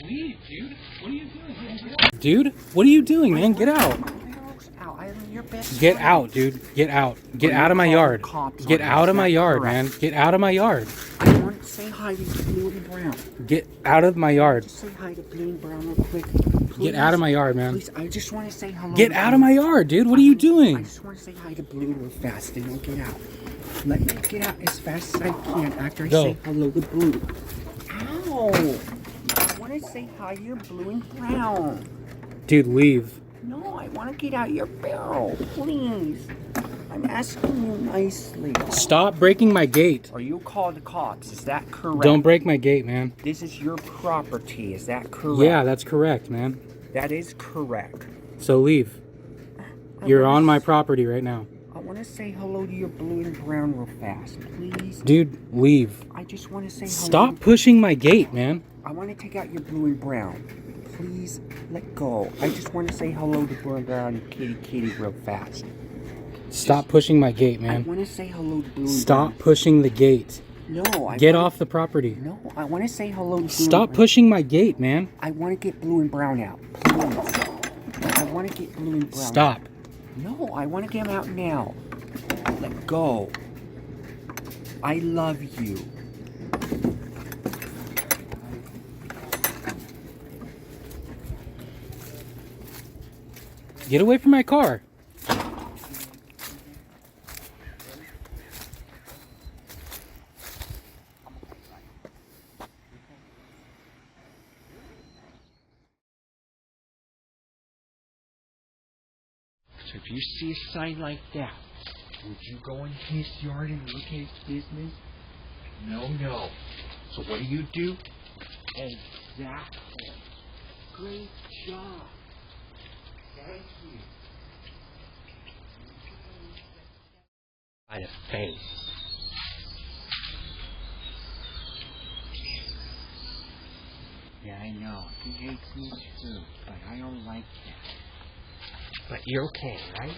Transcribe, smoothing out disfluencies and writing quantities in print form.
Leave, dude. What are you doing? Dude, what are you doing, man? Get out. Get out, dude. Get out. Get out of my yard. Get out of my yard, man. Get out of my yard. I want to say hi to Blue and Brown. Get out of my yard. Just say hi to Blue and Brown real quick. Please. Get out of my yard, man. Please, I just want to say hello. Get out of my yard, dude. What are you doing? I just want to say hi to Blue real fast and I'll get out. Let me get out as fast as I can after I say hello to Blue. Ow! I want to say hi to Blue and Brown. Dude, leave. No, I want to get out your barrel, please. I'm asking you nicely. Stop breaking my gate. Or you call the cops, is that correct? Don't break my gate, man. This is your property, is that correct? Yeah, that's correct, man. That is correct. So leave. You're on my property right now. I want to say hello to your Blue and Brown real fast, please. Dude, leave. I just want to say hello. Stop pushing my gate, man. I want to take out your Blue and Brown. Please let go. I just want to say hello to Blue and Brown and Kitty real fast. Stop pushing my gate, I man. want to say hello to Blue and Brown. Stop pushing the gate. No, Get off the property. No, I want to say hello to Blue Stop pushing my gate, man. I want to get Blue and Brown out. Please. I want to get Blue and Brown Stop. out. No, I want to get him out now. Let go. I love you. Get away from my car. So if you see a sign like that, would you go in his yard and look at his business? No. So what do? Exactly. Great job. Thank you. By the face. Yeah, I know. He hates me too, but I don't like that. But you're okay, right?